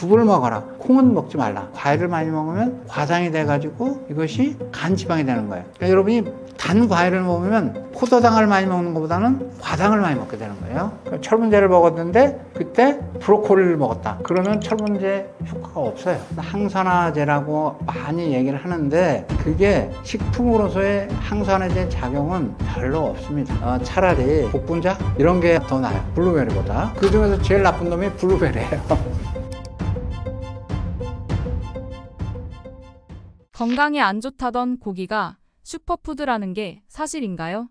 두부를 먹어라. 콩은 먹지 말라. 과일을 많이 먹으면 과당이 돼가지고 이것이 간지방이 되는 거예요. 그러니까 여러분이 단 과일을 먹으면 포도당을 많이 먹는 것보다는 과당을 많이 먹게 되는 거예요. 철분제를 먹었는데 그때 브로콜리를 먹었다. 그러면 철분제 효과가 없어요. 항산화제라고 많이 얘기를 하는데 그게 식품으로서의 항산화제 작용은 별로 없습니다. 차라리 복분자 이런 게 더 나아요. 블루베리보다. 그 중에서 제일 나쁜 놈이 블루베리예요. 건강에 안 좋다던 고기가 슈퍼푸드라는 게 사실인가요?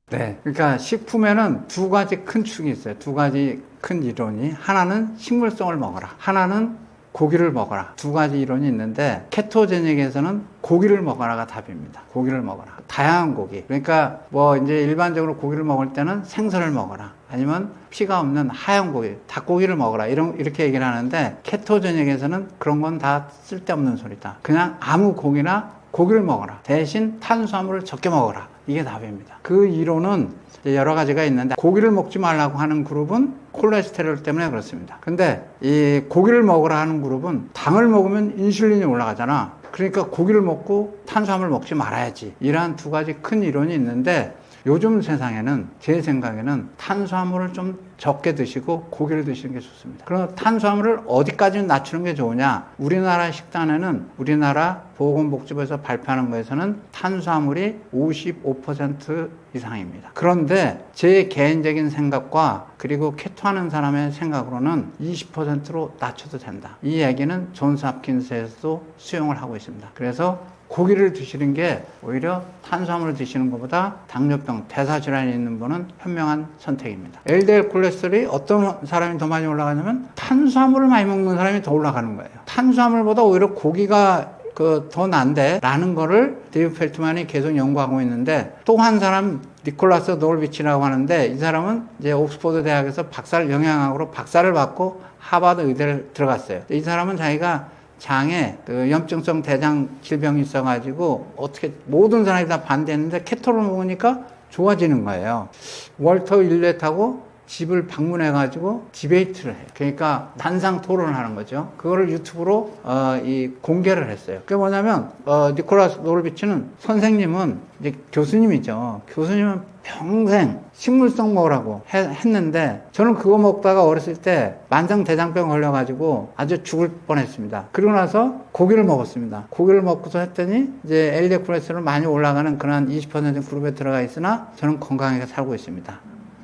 네. 그러니까 식품에는 두 가지 큰 축이 있어요. 두 가지 큰 이론이. 하나는 식물성을 먹어라. 하나는 고기를 먹어라. 두 가지 이론이 있는데 케토제닉에서는 고기를 먹어라가 답입니다. 고기를 먹어라. 다양한 고기. 그러니까 뭐 이제 일반적으로 고기를 먹을 때는 생선을 먹어라. 아니면 피가 없는 하얀 고기, 닭고기를 먹어라. 이렇게 얘기를 하는데 케토제닉에서는 그런 건 다 쓸데없는 소리다. 그냥 아무 고기나 고기를 먹어라. 대신 탄수화물을 적게 먹어라. 이게 답입니다. 그 이론은 여러 가지가 있는데 고기를 먹지 말라고 하는 그룹은 콜레스테롤 때문에 그렇습니다. 근데 이 고기를 먹으라 하는 그룹은 당을 먹으면 인슐린이 올라가잖아. 그러니까 고기를 먹고 탄수화물 먹지 말아야지. 이러한 두 가지 큰 이론이 있는데 요즘 세상에는 제 생각에는 탄수화물을 좀 적게 드시고 고기를 드시는 게 좋습니다. 그럼 탄수화물을 어디까지 낮추는 게 좋으냐? 우리나라 식단에는 우리나라 보건복지부에서 발표하는 거에서는 탄수화물이 55% 이상입니다. 그런데 제 개인적인 생각과 그리고 케토하는 사람의 생각으로는 20%로 낮춰도 된다. 이 얘기는 존스 홉킨스에서도 수용을 하고 있습니다. 그래서 고기를 드시는 게 오히려 탄수화물을 드시는 것보다 당뇨병, 대사질환이 있는 분은 현명한 선택입니다. LDL 콜레스테롤이 어떤 사람이 더 많이 올라가냐면 탄수화물을 많이 먹는 사람이 더 올라가는 거예요. 탄수화물보다 오히려 고기가 더 난데 라는 거를 데이브 펠트만이 계속 연구하고 있는데 또 한 사람 니콜라스 노르비치라고 하는데 이 사람은 이제 옥스퍼드 대학에서 영양학으로 박사를 받고 하버드 의대를 들어갔어요. 이 사람은 자기가 장에 염증성 대장 질병이 있어가지고 어떻게 모든 사람이 다 반대했는데 케토를 먹으니까 좋아지는 거예요. 월터 일렛하고 집을 방문해가지고 디베이트를 해요. 그러니까 단상 토론을 하는 거죠. 그거를 유튜브로 공개를 했어요. 그게 뭐냐면 니콜라스 노르비치는 선생님은 이제 교수님이죠. 교수님은 평생 식물성 먹으라고 했는데 저는 그거 먹다가 어렸을 때 만성대장병 걸려가지고 아주 죽을 뻔했습니다. 그러고 나서 고기를 먹었습니다. 고기를 먹고서 했더니 이제 LDL 콜레스테롤 많이 올라가는 그런 20% 그룹에 들어가 있으나 저는 건강하게 살고 있습니다.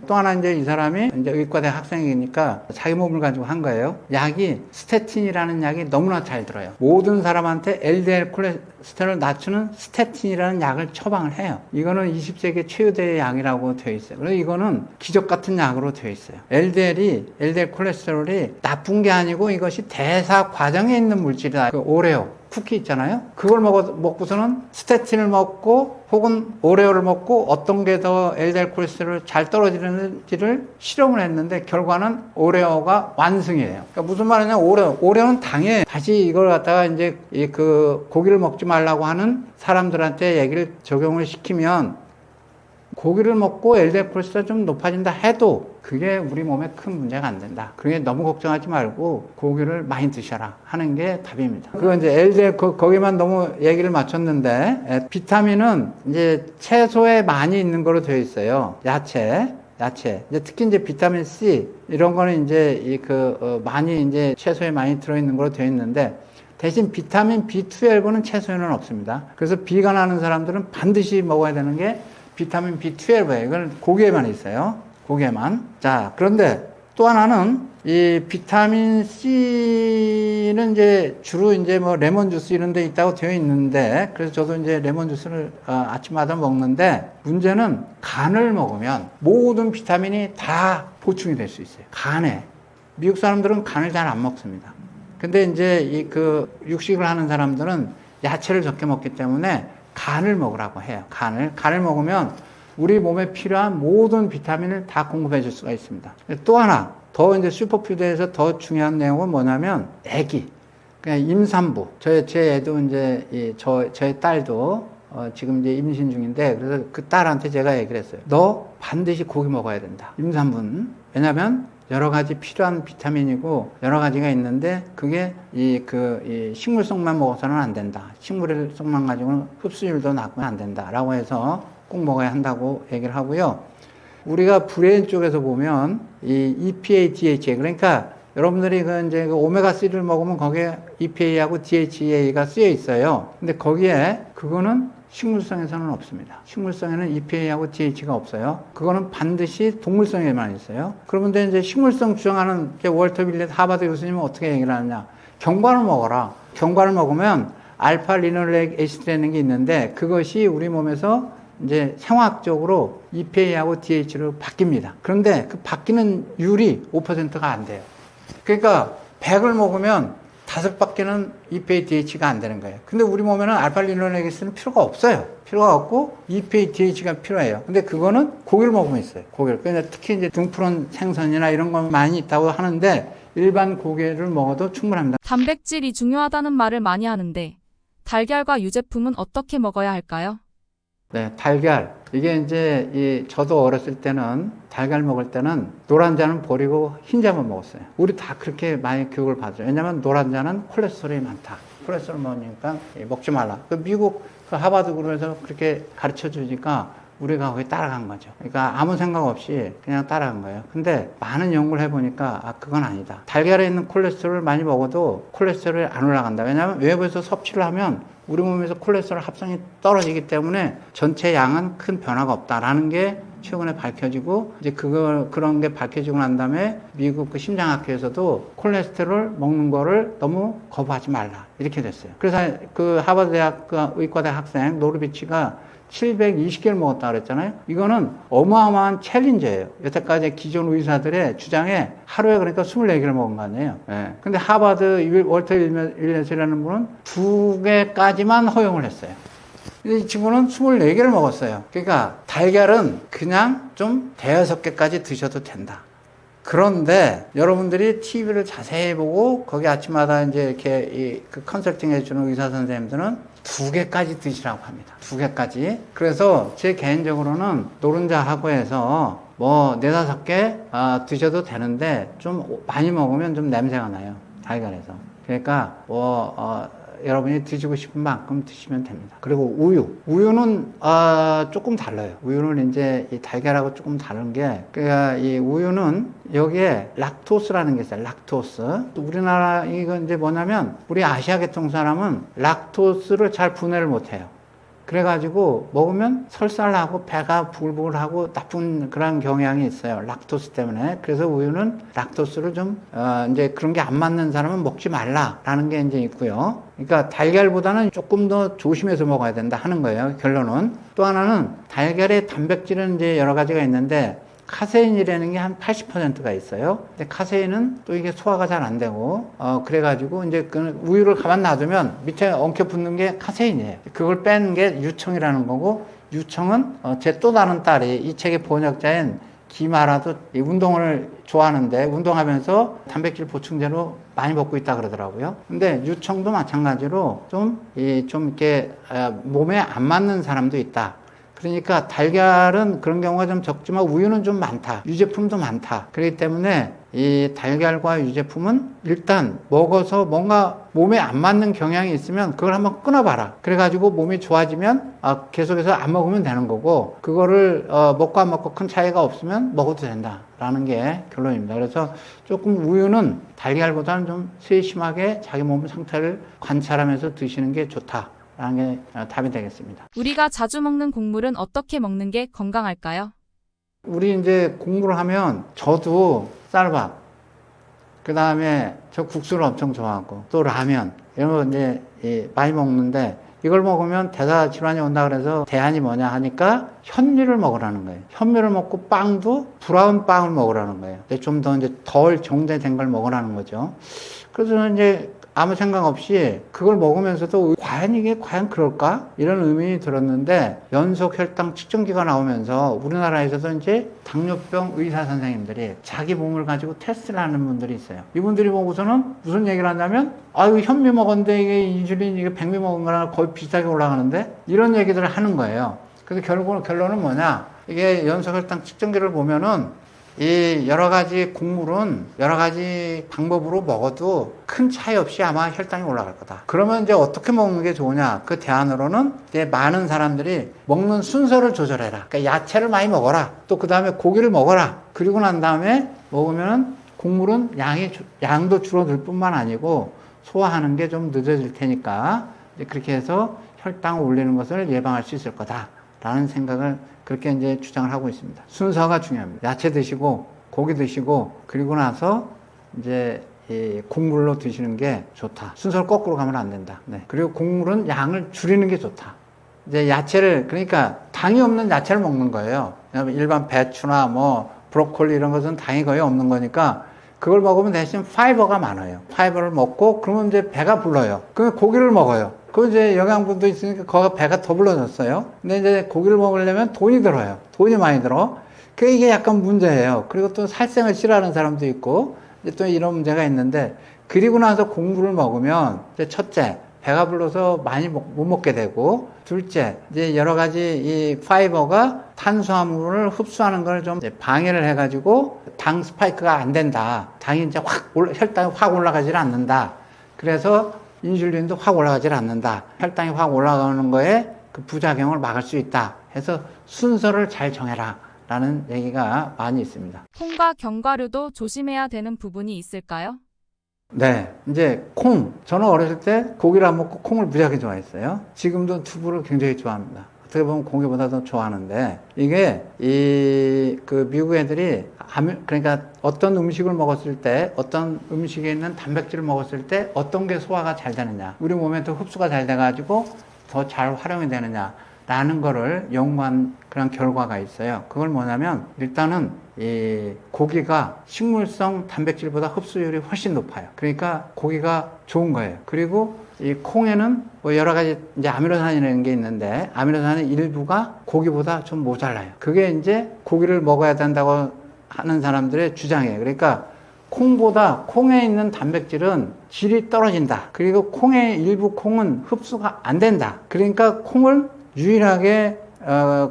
또 하나 이제 이 사람이 이제 의과대 학생이니까 자기 몸을 가지고 한 거예요. 약이 스테틴이라는 약이 너무나 잘 들어요. 모든 사람한테 LDL 콜레스테롤을 낮추는 스테틴이라는 약을 처방을 해요. 이거는 20세기 최고대의 약이라고 되어 있어요. 그래서 이거는 기적 같은 약으로 되어 있어요. LDL 콜레스테롤이 나쁜 게 아니고 이것이 대사 과정에 있는 물질이다. 그 오레오 쿠키 있잖아요. 그걸 먹고서는 스테틴을 먹고 혹은 오레오를 먹고 어떤 게 더 LDL 콜레스테롤 잘 떨어지는지를 실험을 했는데 결과는 오레오가 완승이에요. 그러니까 무슨 말이냐? 오레오는 당에 다시 이걸 갖다가 이제 고기를 먹지 말라고 하는 사람들한테 얘기를 적용을 시키면 고기를 먹고 LDL 콜레스테롤 좀 높아진다 해도 그게 우리 몸에 큰 문제가 안 된다. 그게 너무 걱정하지 말고 고기를 많이 드셔라 하는 게 답입니다. 그거 이제 LDL 거기만 너무 얘기를 맞췄는데 비타민은 이제 채소에 많이 있는 거로 되어 있어요. 야채. 이제 특히 이제 비타민 C 이런 거는 이제 많이 이제 채소에 많이 들어있는 거로 되어 있는데 대신 비타민 B12는 채소에는 없습니다. 그래서 비가 나는 사람들은 반드시 먹어야 되는 게 비타민 B12예요. 이건 고기에만 있어요. 고기에만. 자, 그런데 또 하나는 이 비타민 C는 이제 주로 이제 뭐 레몬 주스 이런 데 있다고 되어 있는데 그래서 저도 이제 레몬 주스를 아침마다 먹는데 문제는 간을 먹으면 모든 비타민이 다 보충이 될 수 있어요. 간에. 미국 사람들은 간을 잘 안 먹습니다. 근데 이제 육식을 하는 사람들은 야채를 적게 먹기 때문에 간을 먹으라고 해요. 간을 먹으면 우리 몸에 필요한 모든 비타민을 다 공급해 줄 수가 있습니다. 또 하나, 더 이제 슈퍼푸드에서 더 중요한 내용은 뭐냐면 애기. 그냥 임산부. 제 애도 이제, 저의 딸도 지금 이제 임신 중인데, 그래서 그 딸한테 제가 얘기를 했어요. 너 반드시 고기 먹어야 된다. 임산부는. 왜냐면 여러 가지 필요한 비타민이고 여러 가지가 있는데 그게 이 식물성만 먹어서는 안 된다. 식물성만 가지고는 흡수율도 낮고 안 된다라고 해서 꼭 먹어야 한다고 얘기를 하고요. 우리가 브레인 쪽에서 보면 이 EPA, DHA 그러니까 여러분들이 이제 오메가3를 먹으면 거기에 EPA하고 DHA가 쓰여 있어요. 근데 거기에 그거는 식물성에서는 없습니다. 식물성에는 EPA하고 DHA가 없어요. 그거는 반드시 동물성에만 있어요. 그런데 이제 식물성 주장하는 월터 빌렛 하버드 교수님은 어떻게 얘기를 하느냐. 경과를 먹어라. 경과를 먹으면 알파 리놀렉 애시드라는 게 있는데 그것이 우리 몸에서 이제 생화학적으로 EPA하고 DHA로 바뀝니다. 그런데 그 바뀌는 율이 5%가 안 돼요. 그러니까 100을 먹으면 5밖에는 EPA, DHA가 안 되는 거예요. 근데 우리 몸에는 알파리노렉이스는 필요가 없어요. 필요가 없고 EPA, DHA가 필요해요. 근데 그거는 고기를 먹으면 있어요. 고기를. 그러니까 특히 이제 등푸른 생선이나 이런 거 많이 있다고 하는데 일반 고기를 먹어도 충분합니다. 단백질이 중요하다는 말을 많이 하는데 달걀과 유제품은 어떻게 먹어야 할까요? 네, 달걀. 이게 이제 저도 어렸을 때는 달걀 먹을 때는 노란자는 버리고 흰자만 먹었어요. 우리 다 그렇게 많이 교육을 받죠. 왜냐면 노란자는 콜레스테롤이 많다. 콜레스테롤 먹으니까 먹지 말라. 미국 하버드 그룹에서 그렇게 가르쳐 주니까 우리가 거기 따라간 거죠. 그러니까 아무 생각 없이 그냥 따라간 거예요. 근데 많은 연구를 해보니까 그건 아니다. 달걀에 있는 콜레스테롤을 많이 먹어도 콜레스테롤이 안 올라간다. 왜냐하면 외부에서 섭취를 하면 우리 몸에서 콜레스테롤 합성이 떨어지기 때문에 전체 양은 큰 변화가 없다라는 게 최근에 밝혀지고 이제 그런 게 밝혀지고 난 다음에 미국 심장학회에서도 콜레스테롤 먹는 거를 너무 거부하지 말라 이렇게 됐어요. 그래서 하버드 대학 의과대 학생 노르비치가 720개를 먹었다 그랬잖아요. 이거는 어마어마한 챌린저예요. 여태까지 기존 의사들의 주장에 하루에 그러니까 24개를 먹은 거 아니에요. 예. 근데 하버드 월터 윌렛이라는 분은 2개까지만 허용을 했어요. 근데 이 친구는 24개를 먹었어요. 그러니까 달걀은 그냥 좀 5-6개까지 드셔도 된다. 그런데 여러분들이 TV를 자세히 보고 거기 아침마다 이제 이렇게 그 컨설팅 해주는 의사 선생님들은 2개까지 드시라고 합니다. 2개까지. 그래서 제 개인적으로는 노른자하고 해서 뭐 4-5개 드셔도 되는데 좀 많이 먹으면 좀 냄새가 나요. 달걀에서. 그러니까 여러분이 드시고 싶은 만큼 드시면 됩니다. 그리고 우유는 조금 달라요. 우유는 이제 이 달걀하고 조금 다른 게 그러니까 이 우유는 여기에 락토스라는 게 있어요. 락토스. 우리나라 이건 이제 뭐냐면 우리 아시아 계통 사람은 락토스를 잘 분해를 못 해요. 그래가지고 먹으면 설사하고 배가 부글부글하고 나쁜 그런 경향이 있어요. 락토스 때문에. 그래서 우유는 락토스를 좀 이제 그런 게 안 맞는 사람은 먹지 말라라는 게 이제 있고요. 그러니까 달걀보다는 조금 더 조심해서 먹어야 된다 하는 거예요. 결론은. 또 하나는 달걀의 단백질은 이제 여러 가지가 있는데 카세인이라는 게 한 80%가 있어요. 근데 카세인은 또 이게 소화가 잘 안 되고, 그래가지고 이제 그 우유를 가만 놔두면 밑에 엉켜 붙는 게 카세인이에요. 그걸 뺀 게 유청이라는 거고, 유청은 제 또 다른 딸이 이 책의 번역자인 김아라도 이 운동을 좋아하는데 운동하면서 단백질 보충제로 많이 먹고 있다 그러더라고요. 근데 유청도 마찬가지로 좀 이렇게 몸에 안 맞는 사람도 있다. 그러니까 달걀은 그런 경우가 좀 적지만 우유는 좀 많다. 유제품도 많다. 그렇기 때문에 이 달걀과 유제품은 일단 먹어서 뭔가 몸에 안 맞는 경향이 있으면 그걸 한번 끊어봐라. 그래가지고 몸이 좋아지면 계속해서 안 먹으면 되는 거고 그거를 먹고 안 먹고 큰 차이가 없으면 먹어도 된다라는 게 결론입니다. 그래서 조금 우유는 달걀보다는 좀 세심하게 자기 몸 상태를 관찰하면서 드시는 게 좋다. 라는 게 답이 되겠습니다. 우리가 자주 먹는 곡물은 어떻게 먹는 게 건강할까요? 우리 이제 곡물을 하면 저도 쌀밥, 그 다음에 저 국수를 엄청 좋아하고 또 라면 이런 거 이제 많이 먹는데 이걸 먹으면 대사 질환이 온다 그래서 대안이 뭐냐 하니까 현미를 먹으라는 거예요. 현미를 먹고 빵도 브라운 빵을 먹으라는 거예요. 좀 더 이제 덜 정제된 걸 먹으라는 거죠. 그래서 저는 이제 아무 생각 없이 그걸 먹으면서도 과연 이게 과연 그럴까? 이런 의문이 들었는데 연속 혈당 측정기가 나오면서 우리나라에서도 이제 당뇨병 의사 선생님들이 자기 몸을 가지고 테스트를 하는 분들이 있어요. 이분들이 보고서는 무슨 얘기를 하냐면 이거 현미 먹었는데 이게 인슐린 이게 백미 먹은 거랑 거의 비슷하게 올라가는데 이런 얘기들을 하는 거예요. 그래서 결론은 뭐냐? 이게 연속 혈당 측정기를 보면은 이 여러 가지 곡물은 여러 가지 방법으로 먹어도 큰 차이 없이 아마 혈당이 올라갈 거다. 그러면 이제 어떻게 먹는 게 좋으냐? 그 대안으로는 이제 많은 사람들이 먹는 순서를 조절해라. 그러니까 야채를 많이 먹어라. 또 그 다음에 고기를 먹어라. 그리고 난 다음에 먹으면 곡물은 양도 줄어들 뿐만 아니고 소화하는 게 좀 늦어질 테니까 이제 그렇게 해서 혈당을 올리는 것을 예방할 수 있을 거다라는 생각을 그렇게 이제 주장을 하고 있습니다. 순서가 중요합니다. 야채 드시고 고기 드시고 그리고 나서 이제 이 곡물로 드시는 게 좋다. 순서를 거꾸로 가면 안 된다. 네. 그리고 곡물은 양을 줄이는 게 좋다. 이제 야채를 그러니까 당이 없는 야채를 먹는 거예요. 일반 배추나 뭐 브로콜리 이런 것은 당이 거의 없는 거니까 그걸 먹으면 대신 파이버가 많아요. 파이버를 먹고 그러면 이제 배가 불러요. 그러면 고기를 먹어요. 그 이제 영양분도 있으니까 거기가 배가 더 불러졌어요. 근데 이제 고기를 먹으려면 돈이 들어요. 돈이 많이 들어. 그게 이게 약간 문제예요. 그리고 또 살생을 싫어하는 사람도 있고 이제 또 이런 문제가 있는데 그리고 나서 곡물을 먹으면 이제 첫째 배가 불러서 많이 못 먹게 되고 둘째 이제 여러 가지 이 파이버가 탄수화물을 흡수하는 걸 좀 방해를 해가지고 당 스파이크가 안 된다. 당이 이제 혈당이 확 올라가질 않는다. 그래서 인슐린도 확 올라가질 않는다. 혈당이 확 올라가는 거에 그 부작용을 막을 수 있다. 해서 순서를 잘 정해라. 라는 얘기가 많이 있습니다. 콩과 견과류도 조심해야 되는 부분이 있을까요? 네. 이제 콩. 저는 어렸을 때 고기를 안 먹고 콩을 무지하게 좋아했어요. 지금도 두부를 굉장히 좋아합니다. 어떻게 보면 고기보다 더 좋아하는데 이게 그 미국 애들이 그러니까 어떤 음식을 먹었을 때 어떤 음식에 있는 단백질을 먹었을 때 어떤 게 소화가 잘 되느냐 우리 몸에 더 흡수가 잘 돼가지고 더 잘 활용이 되느냐 라는 거를 연구한 그런 결과가 있어요. 그걸 뭐냐면 일단은 이 고기가 식물성 단백질보다 흡수율이 훨씬 높아요. 그러니까 고기가 좋은 거예요. 그리고 이 콩에는 뭐 여러 가지 이제 아미노산이라는 게 있는데 아미노산의 일부가 고기보다 좀 모자라요. 그게 이제 고기를 먹어야 된다고 하는 사람들의 주장이에요. 그러니까 콩보다 콩에 있는 단백질은 질이 떨어진다. 그리고 콩의 일부 콩은 흡수가 안 된다. 그러니까 콩을 유일하게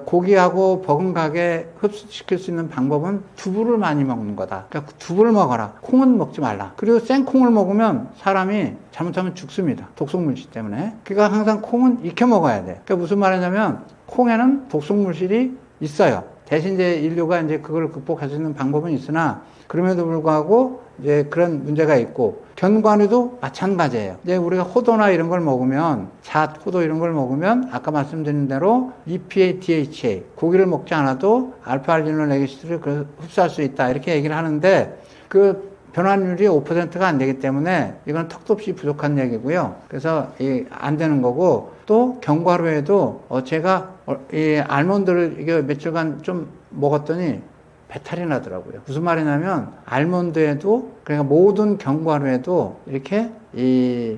고기하고 버금가게 흡수시킬 수 있는 방법은 두부를 많이 먹는 거다. 그러니까 두부를 먹어라. 콩은 먹지 말라. 그리고 생콩을 먹으면 사람이 잘못하면 죽습니다. 독성물질 때문에. 그러니까 항상 콩은 익혀 먹어야 돼. 그러니까 무슨 말이냐면 콩에는 독성물질이 있어요. 대신 이제 인류가 이제 그걸 극복할 수 있는 방법은 있으나 그럼에도 불구하고 이제 그런 문제가 있고 견과류도 마찬가지예요. 이제 우리가 호도나 이런 걸 먹으면 호도 이런 걸 먹으면 아까 말씀드린 대로 EPA, DHA 고기를 먹지 않아도 알파알리놀 에기시드를 흡수할 수 있다 이렇게 얘기를 하는데 그 변환율이 5%가 안 되기 때문에 이건 턱도 없이 부족한 얘기고요. 그래서 안 되는 거고 또 견과류에도 제가 이 알몬드를 이게 며칠간 좀 먹었더니 배탈이 나더라고요. 무슨 말이냐면 알몬드에도 그러니까 모든 견과류에도 이렇게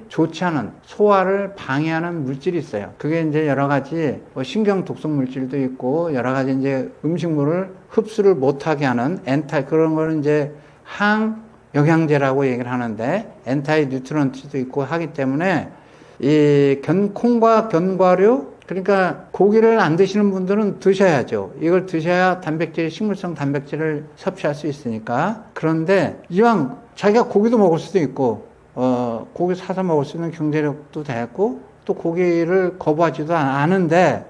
좋지 않은 소화를 방해하는 물질이 있어요. 그게 이제 여러 가지 신경 독성 물질도 있고 여러 가지 이제 음식물을 흡수를 못하게 하는 그런 거는 이제 영양제라고 얘기를 하는데 엔타이 뉴트런트도 있고 하기 때문에 콩과 견과류 그러니까 고기를 안 드시는 분들은 드셔야죠. 이걸 드셔야 식물성 단백질을 섭취할 수 있으니까. 그런데 이왕 자기가 고기도 먹을 수도 있고 고기 사서 먹을 수 있는 경제력도 되고 또 고기를 거부하지도 않은데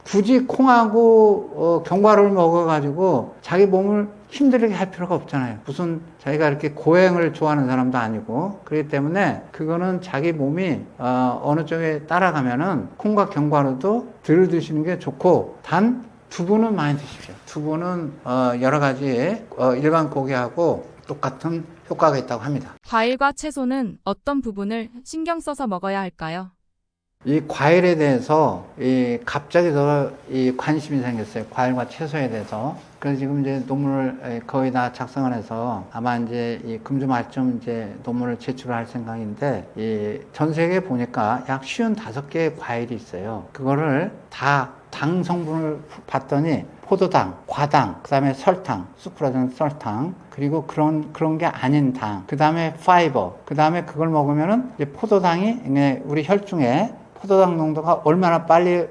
굳이 콩하고 견과류를 먹어가지고 자기 몸을 힘들게 할 필요가 없잖아요. 무슨 자기가 이렇게 고행을 좋아하는 사람도 아니고 그렇기 때문에 그거는 자기 몸이 어느 쪽에 따라가면은 콩과 견과류도 덜 드시는 게 좋고 단 두부는 많이 드십시오. 두부는 여러 가지 일반 고기하고 똑같은 효과가 있다고 합니다. 과일과 채소는 어떤 부분을 신경 써서 먹어야 할까요? 이 과일에 대해서 갑자기 더 관심이 생겼어요. 과일과 채소에 대해서. 그래서 지금 이제 논문을 거의 다 작성을 해서 아마 이제 금주 말쯤 이제 논문을 제출할 생각인데 전 세계에 보니까 약 55개의 과일이 있어요. 그거를 다 당 성분을 봤더니 포도당, 과당, 그 다음에 설탕, 수크라는 설탕, 그리고 그런 게 아닌 당, 그 다음에 파이버, 그 다음에 그걸 먹으면은 이제 포도당이 우리 혈중에 포도당 농도가 얼마나 빨리,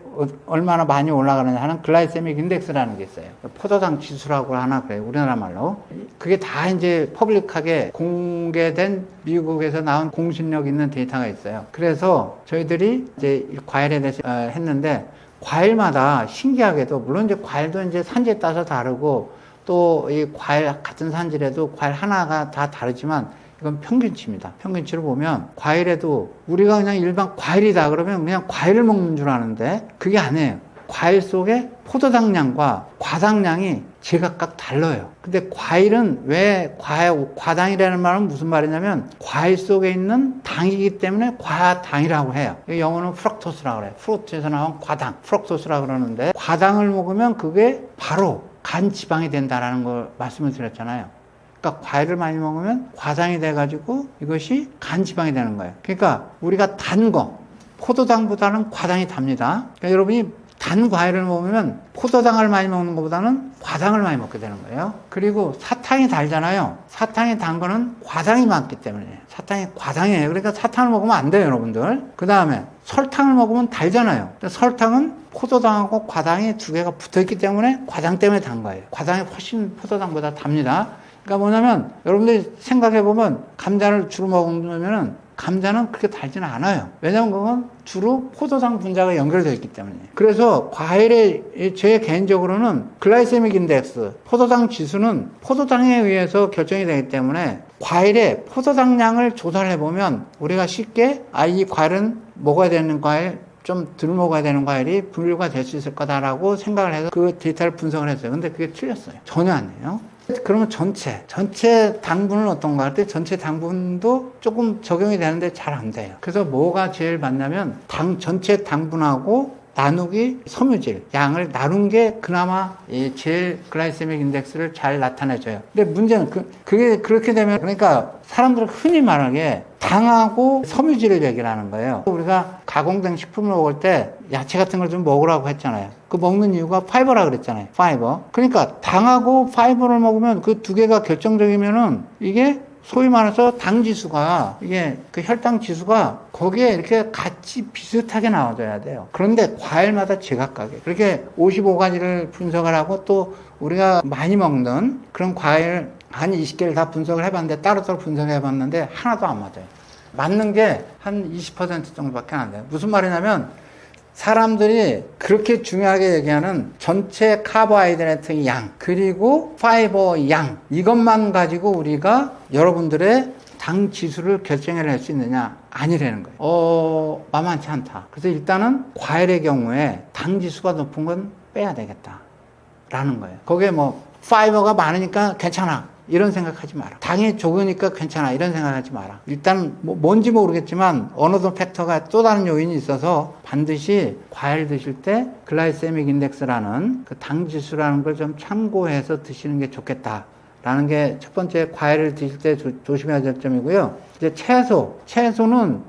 얼마나 많이 올라가느냐 하는 글라이세믹 인덱스라는 게 있어요. 포도당 지수라고 하나 그래요. 우리나라 말로. 그게 다 이제 퍼블릭하게 공개된 미국에서 나온 공신력 있는 데이터가 있어요. 그래서 저희들이 이제 과일에 대해서 했는데, 과일마다 신기하게도, 물론 이제 과일도 이제 산지에 따라서 다르고, 또 이 과일 같은 산지라도 과일 하나가 다 다르지만, 이건 평균치입니다. 평균치를 보면 과일에도 우리가 그냥 일반 과일이다 그러면 그냥 과일을 먹는 줄 아는데 그게 아니에요. 과일 속에 포도당량과 과당량이 제각각 달라요. 근데 과일은 왜 과당이라는 말은 무슨 말이냐면 과일 속에 있는 당이기 때문에 과당이라고 해요. 영어는 프럭토스라고 그래요. 프루트에서 나온 과당, 프럭토스라고 그러는데 과당을 먹으면 그게 바로 간 지방이 된다라는 걸 말씀을 드렸잖아요. 그러니까 과일을 많이 먹으면 과당이 돼가지고 이것이 간지방이 되는 거예요. 그러니까 우리가 단 거, 포도당보다는 과당이 답니다. 그러니까 여러분이 단 과일을 먹으면 포도당을 많이 먹는 것보다는 과당을 많이 먹게 되는 거예요. 그리고 사탕이 달잖아요. 사탕이 단 거는 과당이 많기 때문에 사탕이 과당이에요. 그러니까 사탕을 먹으면 안 돼요, 여러분들. 그 다음에 설탕을 먹으면 달잖아요. 설탕은 포도당하고 과당이 두 개가 붙어있기 때문에 과당 때문에 단 거예요. 과당이 훨씬 포도당보다 답니다. 그러니까 뭐냐면 여러분들이 생각해보면 감자를 주로 먹으면은 감자는 그렇게 달지는 않아요. 왜냐하면 그건 주로 포도당 분자가 연결되어 있기 때문에. 그래서 과일의 제 개인적으로는 글라이세믹 인덱스, 포도당 지수는 포도당에 의해서 결정이 되기 때문에 과일의 포도당량을 조사를 해보면 우리가 쉽게 이 과일은 먹어야 되는 과일, 좀 덜 먹어야 되는 과일이 분류가 될 수 있을 거다라고 생각을 해서 그 데이터를 분석을 했어요. 근데 그게 틀렸어요. 전혀 아니에요. 그러면 전체 당분은 어떤가 할 때 전체 당분도 조금 적용이 되는데 잘 안 돼요. 그래서 뭐가 제일 맞냐면 전체 당분하고 나누기 섬유질 양을 나눈 게 그나마 제일 글라이세믹 인덱스를 잘 나타내줘요. 근데 문제는 그게 그렇게 되면 그러니까 사람들은 흔히 말하게 당하고 섬유질을 얘기를 거예요. 우리가 가공된 식품을 먹을 때 야채 같은 걸 좀 먹으라고 했잖아요. 그 먹는 이유가 파이버라 그랬잖아요. 파이버. 그러니까 당하고 파이버를 먹으면 그 두 개가 결정적이면은 이게 소위 말해서 당 지수가 이게 그 혈당 지수가 거기에 이렇게 같이 비슷하게 나와줘야 돼요. 그런데 과일마다 제각각이에요. 그렇게 55가지를 분석을 하고 또 우리가 많이 먹는 그런 과일 한 20개를 다 분석을 해봤는데 따로따로 분석을 해봤는데 하나도 안 맞아요. 맞는 게 한 20% 정도밖에 안 돼요. 무슨 말이냐면 사람들이 그렇게 중요하게 얘기하는 전체 카보하이드레트 양 그리고 파이버 양 이것만 가지고 우리가 여러분들의 당 지수를 결정할 수 있느냐 아니라는 거예요. 만만치 않다. 그래서 일단은 과일의 경우에 당 지수가 높은 건 빼야 되겠다 라는 거예요. 거기에 뭐 파이버가 많으니까 괜찮아 이런 생각하지 마라. 당이 적으니까 괜찮아 이런 생각하지 마라. 일단 뭔지 모르겠지만 어느덧 팩터가 또 다른 요인이 있어서 반드시 과일 드실 때 글라이세믹 인덱스라는 그 당 지수라는 걸 좀 참고해서 드시는 게 좋겠다 라는 게 첫 번째 과일을 드실 때 조심해야 될 점이고요. 이제 채소는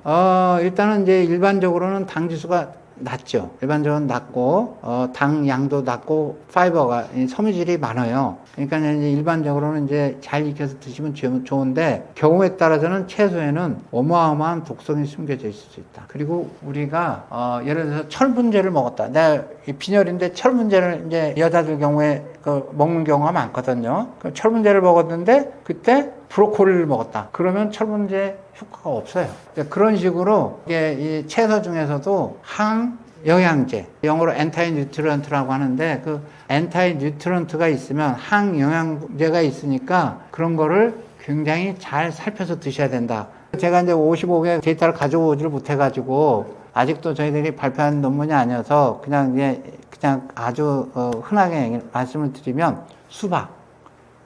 일단은 이제 일반적으로는 당 지수가 낮죠. 일반적으로 낮고 당 양도 낮고 파이버가 섬유질이 많아요. 그러니까 이제 일반적으로는 이제 잘 익혀서 드시면 좋은데 경우에 따라서는 채소에는 어마어마한 독성이 숨겨져 있을 수 있다. 그리고 우리가 예를 들어서 철분제를 먹었다. 내가 빈혈인데 철분제를 이제 여자들 경우에 먹는 경우가 많거든요. 철분제를 먹었는데 그때 브로콜리를 먹었다. 그러면 철분제 효과가 없어요. 그런 식으로 이게 이 채소 중에서도 항영양제, 영어로 엔타이 뉴트런트라고 하는데 그 엔타이 뉴트런트가 있으면 항영양제가 있으니까 그런 거를 굉장히 잘 살펴서 드셔야 된다. 제가 이제 55개 데이터를 가져오지를 못해가지고 아직도 저희들이 발표한 논문이 아니어서 그냥 아주 흔하게 말씀을 드리면 수박.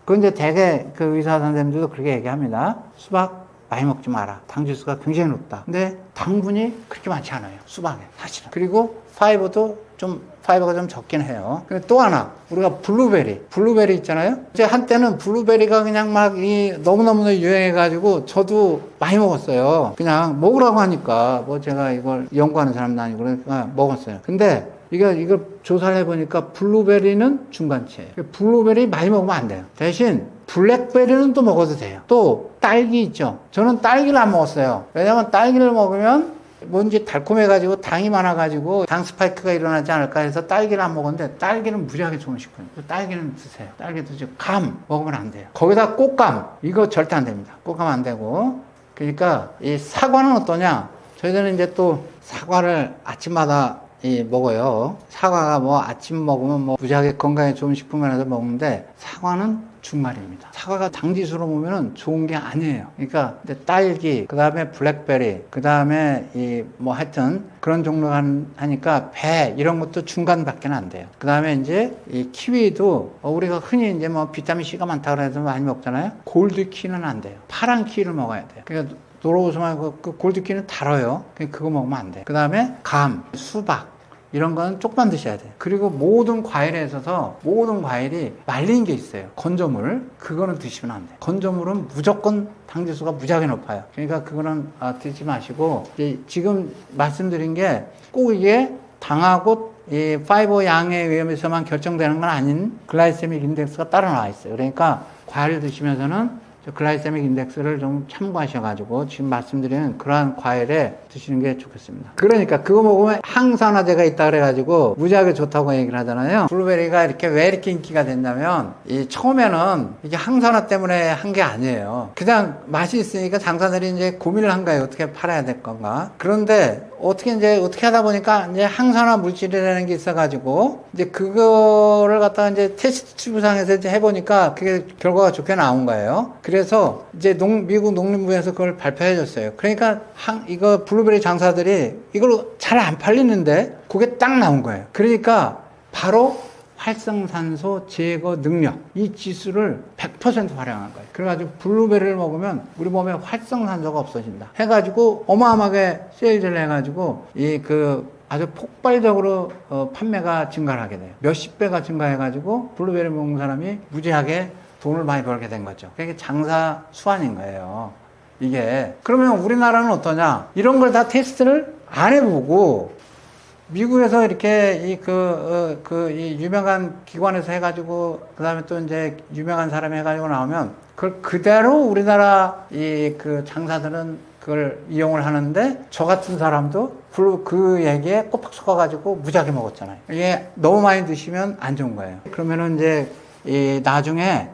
그건 이제 대개 그 의사 선생님들도 그렇게 얘기합니다. 수박 많이 먹지 마라. 당 지수가 굉장히 높다. 근데 당분이 그렇게 많지 않아요. 수박에 사실은. 그리고 파이버가 좀 적긴 해요. 근데 또 하나 우리가 블루베리 있잖아요. 이제 한때는 블루베리가 그냥 막 너무너무 유행해가지고 저도 많이 먹었어요. 그냥 먹으라고 하니까 뭐 제가 이걸 연구하는 사람도 아니고 그러니까 먹었어요. 근데 이걸 조사를 해보니까 블루베리는 중간치예요. 블루베리 많이 먹으면 안 돼요. 대신 블랙베리는 또 먹어도 돼요. 또 딸기 있죠. 저는 딸기를 안 먹었어요. 왜냐면 딸기를 먹으면 뭔지 달콤해가지고 당이 많아가지고 당 스파이크가 일어나지 않을까 해서 딸기를 안 먹었는데 딸기는 무지하게 좋은 식품이에요. 딸기는 드세요. 딸기 드시고 감 먹으면 안 돼요. 거기다 꽃감 이거 절대 안 됩니다. 꽃감 안 되고 그러니까 이 사과는 어떠냐? 저희들은 이제 또 사과를 아침마다 먹어요. 사과가 뭐 아침 먹으면 뭐 무지하게 건강에 좋은 식품이라서 먹는데 사과는 중말입니다. 사과가 당지수로 보면은 좋은 게 아니에요. 그러니까 딸기, 그 다음에 블랙베리, 그 다음에 이 뭐 하여튼 그런 종류가 하니까 배 이런 것도 중간밖에 안 돼요. 그 다음에 이제 이 키위도 우리가 흔히 이제 뭐 비타민 C가 많다 그래서 많이 먹잖아요. 골드 키는 안 돼요. 파란 키를 먹어야 돼요. 그러니까 노로우스만 그 골드 키는 달아요. 그거 먹으면 안 돼. 그 다음에 감, 수박. 이런 거는 조금만 드셔야 돼요. 그리고 모든 과일에 있어서 모든 과일이 말린 게 있어요. 건조물. 그거는 드시면 안 돼요. 건조물은 무조건 당지수가 무지하게 높아요. 그러니까 그거는 드시지 마시고 지금 말씀드린 게 꼭 이게 당하고 이 파이버 양에 의해서만 결정되는 건 아닌 글라이세믹 인덱스가 따로 나와 있어요. 그러니까 과일 드시면서는 글라이세믹 인덱스를 좀 참고하셔가지고 지금 말씀드리는 그러한 과일에 드시는 게 좋겠습니다. 그러니까 그거 먹으면 항산화제가 있다 그래가지고 무지하게 좋다고 얘기를 하잖아요. 블루베리가 이렇게 왜 이렇게 인기가 됐냐면 이 처음에는 이게 항산화 때문에 한 게 아니에요. 그냥 맛이 있으니까 장사들이 이제 고민을 한 거예요. 어떻게 팔아야 될 건가. 그런데 어떻게 하다 보니까 이제 항산화 물질이라는 게 있어가지고 이제 그거를 갖다가 이제 테스트 튜브상에서 이제 해보니까 그게 결과가 좋게 나온 거예요. 그래서 이제 미국 농림부에서 그걸 발표해 줬어요. 그러니까 이거 블루베리 장사들이 이걸 잘 안 팔리는데 그게 딱 나온 거예요. 그러니까 바로 활성산소 제거 능력 이 지수를 100% 활용한 거예요. 그래가지고 블루베리를 먹으면 우리 몸에 활성산소가 없어진다 해가지고 어마어마하게 세일을 해가지고 아주 폭발적으로 판매가 증가를 하게 돼요. 몇십 배가 증가해가지고 블루베리 먹는 사람이 무지하게 돈을 많이 벌게 된 거죠. 그게 장사 수완인 거예요. 이게 그러면 우리나라는 어떠냐? 이런 걸 다 테스트를 안 해보고 미국에서 이렇게 이 유명한 기관에서 해가지고 그 다음에 또 이제 유명한 사람이 해가지고 나오면 그걸 그대로 우리나라 그 장사들은 그걸 이용을 하는데 저 같은 사람도 그 얘기에 꼬박 속아가지고 무지하게 먹었잖아요. 이게 너무 많이 드시면 안 좋은 거예요. 그러면은 이제 나중에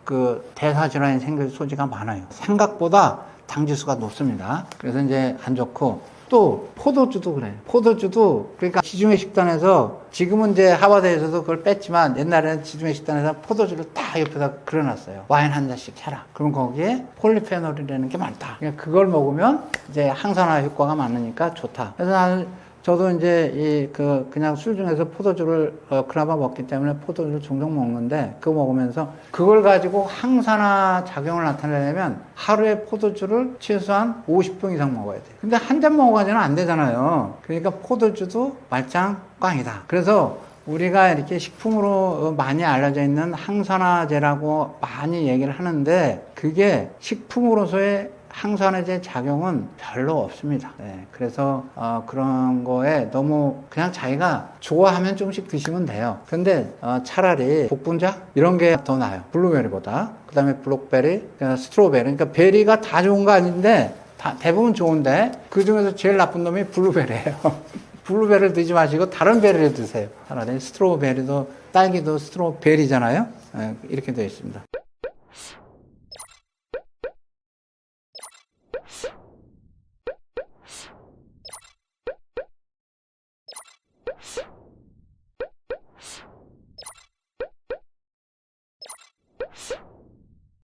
그 대사질환이 생길 소지가 많아요. 생각보다 당지수가 높습니다. 그래서 이제 안 좋고 또 포도주도 그래요. 포도주도 그러니까 지중해 식단에서 지금은 이제 하버드에서도 그걸 뺐지만 옛날에는 지중해 식단에서 포도주를 딱 옆에다 그려놨어요. 와인 한 잔씩 해라. 그럼 거기에 폴리페놀이라는 게 많다. 그러니까 그걸 먹으면 이제 항산화 효과가 많으니까 좋다. 그래서 저도 이제 그냥 술 중에서 포도주를 그나마 먹기 때문에 포도주를 종종 먹는데 그거 먹으면서 그걸 가지고 항산화 작용을 나타내려면 하루에 포도주를 최소한 50병 이상 먹어야 돼요. 근데 한 잔 먹어가지고는 안 되잖아요. 그러니까 포도주도 말짱 꽝이다. 그래서 우리가 이렇게 식품으로 많이 알려져 있는 항산화제라고 많이 얘기를 하는데 그게 식품으로서의 항산화제 작용은 별로 없습니다. 네, 그래서 그런 거에 너무 그냥 자기가 좋아하면 조금씩 드시면 돼요. 근데 차라리 복분자 이런 게 더 나아요. 블루베리보다. 그 다음에 블록베리, 스트로베리. 그러니까 베리가 다 좋은 거 아닌데 대부분 좋은데 그 중에서 제일 나쁜 놈이 블루베리예요. 블루베리를 드지 마시고 다른 베리를 드세요. 차라리 스트로베리도 딸기도 스트로베리잖아요. 네, 이렇게 되어 있습니다.